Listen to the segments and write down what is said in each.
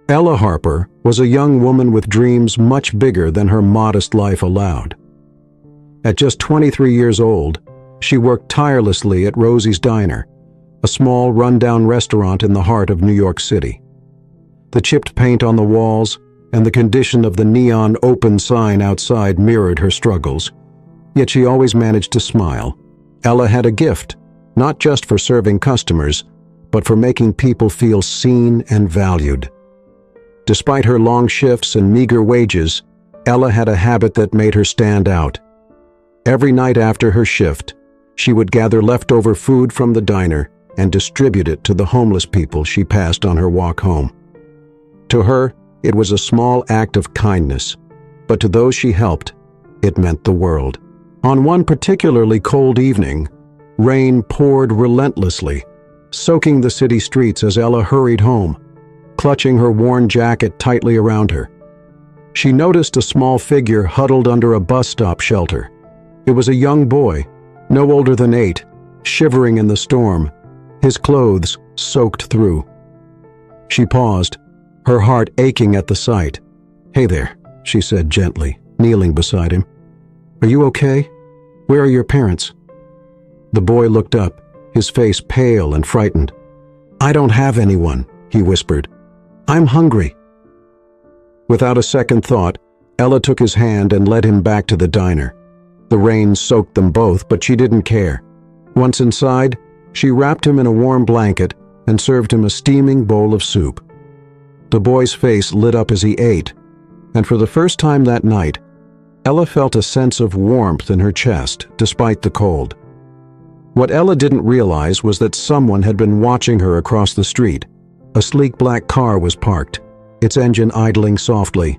Ella Harper was a young woman with dreams much bigger than her modest life allowed. At just 23 years old, she worked tirelessly at Rosie's Diner, a small rundown restaurant in the heart of New York City. The chipped paint on the walls and the condition of the neon open sign outside mirrored her struggles, yet she always managed to smile. Ella had a gift, not just for serving customers, but for making people feel seen and valued. Despite her long shifts and meager wages, Ella had a habit that made her stand out. Every night after her shift, she would gather leftover food from the diner and distribute it to the homeless people she passed on her walk home. To her, it was a small act of kindness, but to those she helped, it meant the world. On one particularly cold evening, rain poured relentlessly, soaking the city streets as Ella hurried home, clutching her worn jacket tightly around her. She noticed a small figure huddled under a bus stop shelter. It was a young boy, no older than 8, shivering in the storm, his clothes soaked through. She paused, her heart aching at the sight. "Hey there," she said gently, kneeling beside him. "Are you okay? Where are your parents?" The boy looked up, his face pale and frightened. "I don't have anyone," he whispered. "I'm hungry." Without a second thought, Ella took his hand and led him back to the diner. The rain soaked them both, but she didn't care. Once inside, she wrapped him in a warm blanket and served him a steaming bowl of soup. The boy's face lit up as he ate, and for the first time that night, Ella felt a sense of warmth in her chest, despite the cold. What Ella didn't realize was that someone had been watching her across the street. A sleek black car was parked, its engine idling softly.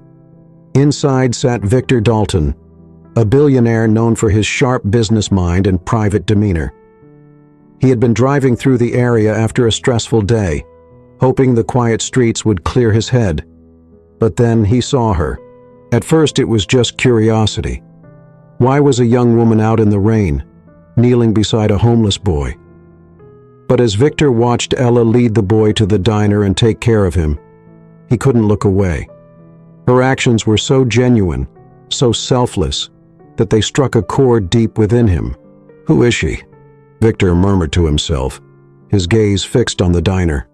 Inside sat Victor Dalton, a billionaire known for his sharp business mind and private demeanor. He had been driving through the area after a stressful day, hoping the quiet streets would clear his head. But then he saw her. At first it was just curiosity. Why was a young woman out in the rain, kneeling beside a homeless boy? But as Victor watched Ella lead the boy to the diner and take care of him, he couldn't look away. Her actions were so genuine, so selfless, that they struck a chord deep within him. "Who is she?" Victor murmured to himself, his gaze fixed on the diner.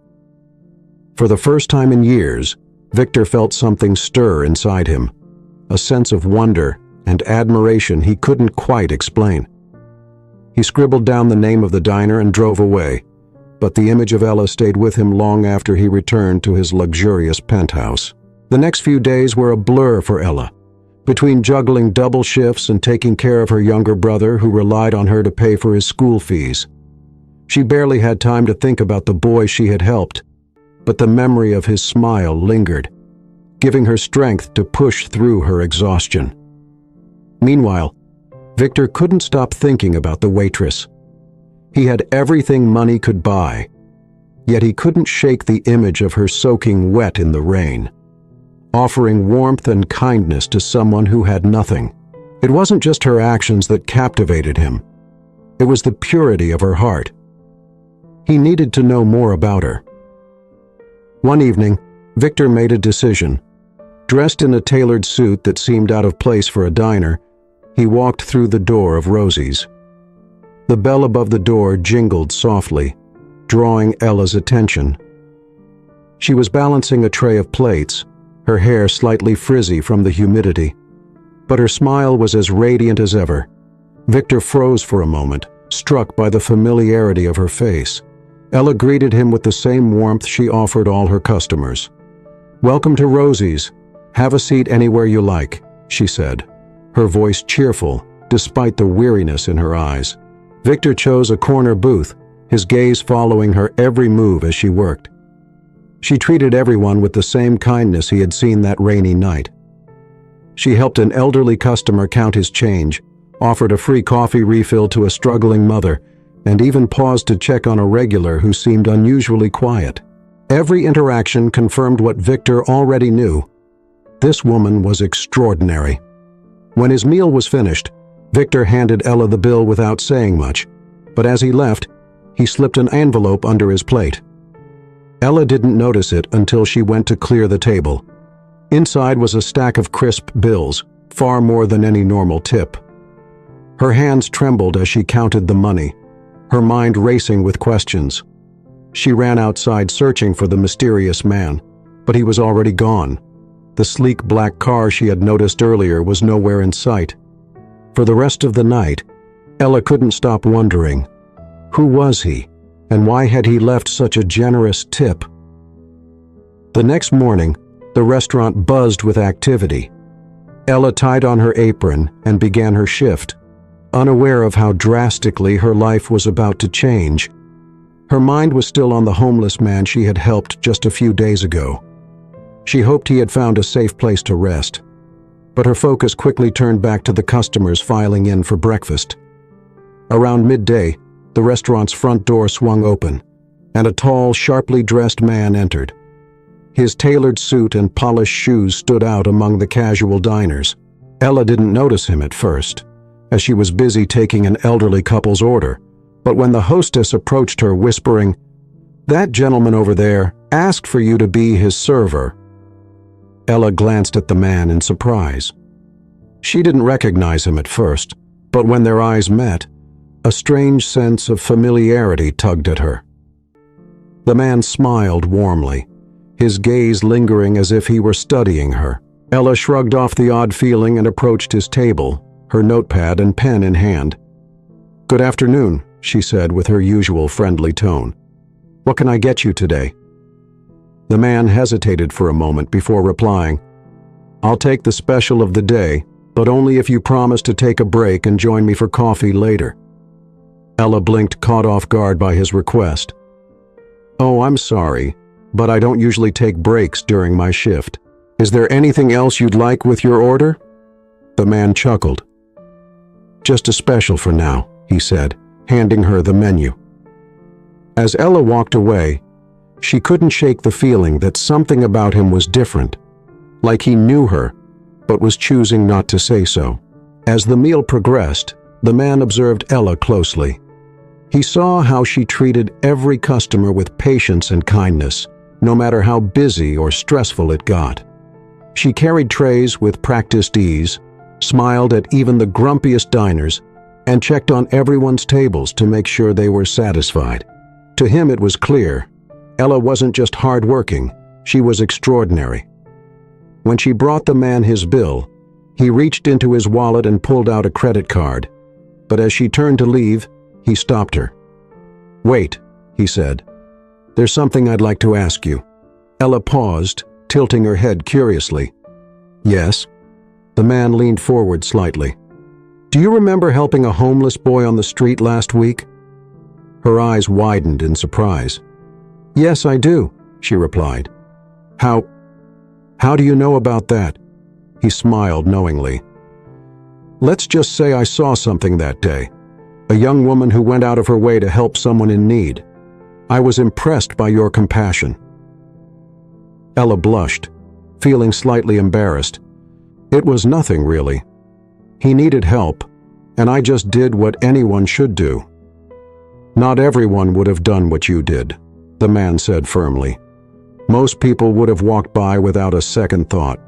For the first time in years, Victor felt something stir inside him, a sense of wonder and admiration he couldn't quite explain. He scribbled down the name of the diner and drove away, but the image of Ella stayed with him long after he returned to his luxurious penthouse. The next few days were a blur for Ella. Between juggling double shifts and taking care of her younger brother who relied on her to pay for his school fees, she barely had time to think about the boy she had helped, but the memory of his smile lingered, giving her strength to push through her exhaustion. Meanwhile, Victor couldn't stop thinking about the waitress. He had everything money could buy, yet he couldn't shake the image of her soaking wet in the rain, offering warmth and kindness to someone who had nothing. It wasn't just her actions that captivated him. It was the purity of her heart. He needed to know more about her. One evening, Victor made a decision. Dressed in a tailored suit that seemed out of place for a diner, he walked through the door of Rosie's. The bell above the door jingled softly, drawing Ella's attention. She was balancing a tray of plates, her hair slightly frizzy from the humidity, but her smile was as radiant as ever. Victor froze for a moment, struck by the familiarity of her face. Ella greeted him with the same warmth she offered all her customers. "Welcome to Rosie's. Have a seat anywhere you like," she said, her voice cheerful despite the weariness in her eyes. Victor chose a corner booth, his gaze following her every move as she worked. She treated everyone with the same kindness he had seen that rainy night. She helped an elderly customer count his change, offered a free coffee refill to a struggling mother, and even paused to check on a regular who seemed unusually quiet. Every interaction confirmed what Victor already knew. This woman was extraordinary. When his meal was finished, Victor handed Ella the bill without saying much, but as he left, he slipped an envelope under his plate. Ella didn't notice it until she went to clear the table. Inside was a stack of crisp bills, far more than any normal tip. Her hands trembled as she counted the money, her mind racing with questions. She ran outside searching for the mysterious man, but he was already gone. The sleek black car she had noticed earlier was nowhere in sight. For the rest of the night, Ella couldn't stop wondering, who was he, and why had he left such a generous tip? The next morning, the restaurant buzzed with activity. Ella tied on her apron and began her shift, unaware of how drastically her life was about to change. Her mind was still on the homeless man she had helped just a few days ago. She hoped he had found a safe place to rest, but her focus quickly turned back to the customers filing in for breakfast. Around midday, the restaurant's front door swung open, and a tall, sharply dressed man entered. His tailored suit and polished shoes stood out among the casual diners. Ella didn't notice him at first, as she was busy taking an elderly couple's order, but when the hostess approached her whispering, "That gentleman over there asked for you to be his server," Ella glanced at the man in surprise. She didn't recognize him at first, but when their eyes met, a strange sense of familiarity tugged at her. The man smiled warmly, his gaze lingering as if he were studying her. Ella shrugged off the odd feeling and approached his table, her notepad and pen in hand. "Good afternoon," she said with her usual friendly tone. "What can I get you today?" The man hesitated for a moment before replying, "I'll take the special of the day, but only if you promise to take a break and join me for coffee later." Ella blinked, caught off guard by his request. "Oh, I'm sorry, but I don't usually take breaks during my shift. Is there anything else you'd like with your order?" The man chuckled. "Just a special for now," he said, handing her the menu. As Ella walked away, she couldn't shake the feeling that something about him was different, like he knew her, but was choosing not to say so. As the meal progressed, the man observed Ella closely. He saw how she treated every customer with patience and kindness, no matter how busy or stressful it got. She carried trays with practiced ease, smiled at even the grumpiest diners, and checked on everyone's tables to make sure they were satisfied. To him it was clear, Ella wasn't just hardworking, she was extraordinary. When she brought the man his bill, he reached into his wallet and pulled out a credit card. But as she turned to leave, he stopped her. "Wait," he said. "There's something I'd like to ask you." Ella paused, tilting her head curiously. "Yes?" The man leaned forward slightly. "Do you remember helping a homeless boy on the street last week?" Her eyes widened in surprise. "Yes, I do," she replied. How do you know about that?" He smiled knowingly. "Let's just say I saw something that day. A young woman who went out of her way to help someone in need. I was impressed by your compassion." Ella blushed, feeling slightly embarrassed. It was nothing, really. He needed help, and I just did what anyone should do. "Not everyone would have done what you did," the man said firmly. "Most people would have walked by without a second thought."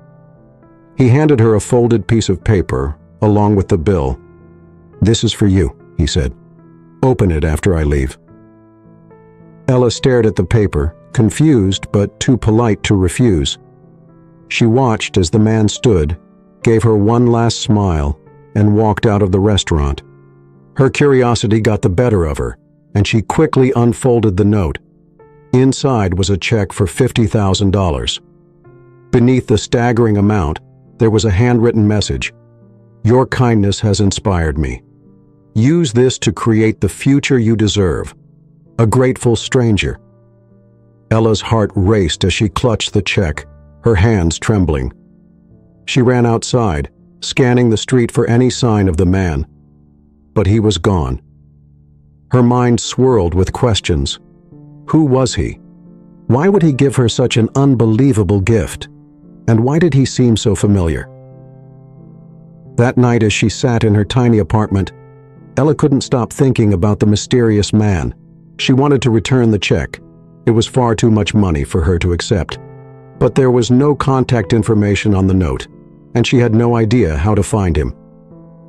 He handed her a folded piece of paper, along with the bill. "This is for you," he said. "Open it after I leave." Ella stared at the paper, confused but too polite to refuse. She watched as the man stood, gave her one last smile, and walked out of the restaurant. Her curiosity got the better of her, and she quickly unfolded the note. Inside was a check for $50,000. Beneath the staggering amount, there was a handwritten message. "Your kindness has inspired me. Use this to create the future you deserve. A grateful stranger." Ella's heart raced as she clutched the check, her hands trembling. She ran outside, scanning the street for any sign of the man. But he was gone. Her mind swirled with questions. Who was he? Why would he give her such an unbelievable gift? And why did he seem so familiar? That night, as she sat in her tiny apartment, Ella couldn't stop thinking about the mysterious man. She wanted to return the check, It was far too much money for her to accept. But there was no contact information on the note, and she had no idea how to find him.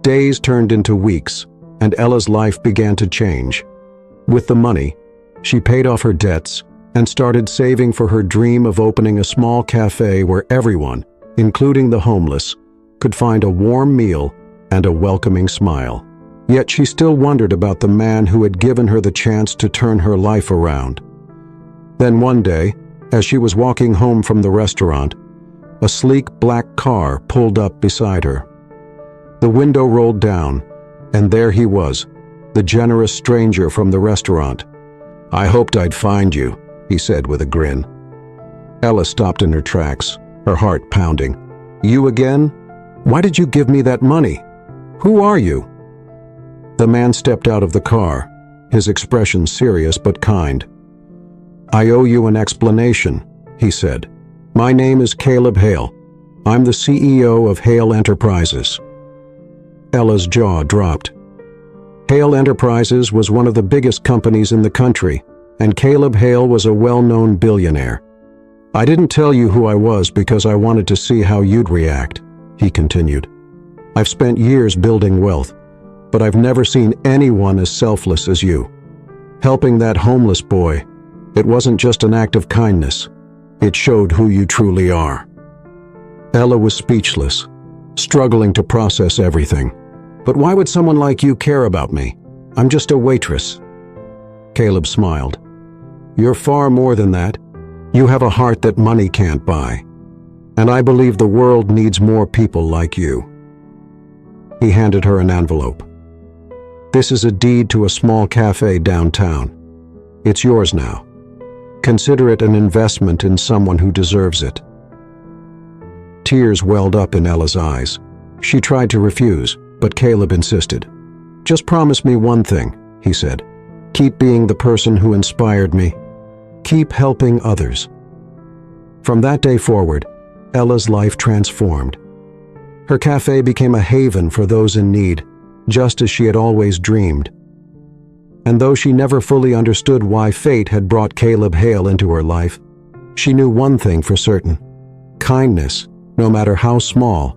Days turned into weeks, and Ella's life began to change. With the money, she paid off her debts and started saving for her dream of opening a small cafe where everyone, including the homeless, could find a warm meal and a welcoming smile. Yet she still wondered about the man who had given her the chance to turn her life around. Then one day, as she was walking home from the restaurant, a sleek black car pulled up beside her. The window rolled down, and there he was, the generous stranger from the restaurant. "I hoped I'd find you," he said with a grin. Ella stopped in her tracks, her heart pounding. "You again? Why did you give me that money? Who are you?" The man stepped out of the car, his expression serious but kind. "I owe you an explanation," he said. "My name is Caleb Hale. I'm the CEO of Hale Enterprises." Ella's jaw dropped. Hale Enterprises was one of the biggest companies in the country, and Caleb Hale was a well-known billionaire. "I didn't tell you who I was because I wanted to see how you'd react," he continued. "I've spent years building wealth, but I've never seen anyone as selfless as you. Helping that homeless boy, it wasn't just an act of kindness. It showed who you truly are." Ella was speechless, struggling to process everything. "But why would someone like you care about me? I'm just a waitress." Caleb smiled. "You're far more than that. You have a heart that money can't buy. And I believe the world needs more people like you." He handed her an envelope. "This is a deed to a small cafe downtown. It's yours now. Consider it an investment in someone who deserves it." Tears welled up in Ella's eyes. She tried to refuse, but Caleb insisted. "Just promise me one thing," he said. "Keep being the person who inspired me. Keep helping others." From that day forward, Ella's life transformed. Her cafe became a haven for those in need, just as she had always dreamed. And though she never fully understood why fate had brought Caleb Hale into her life, she knew one thing for certain: kindness, no matter how small,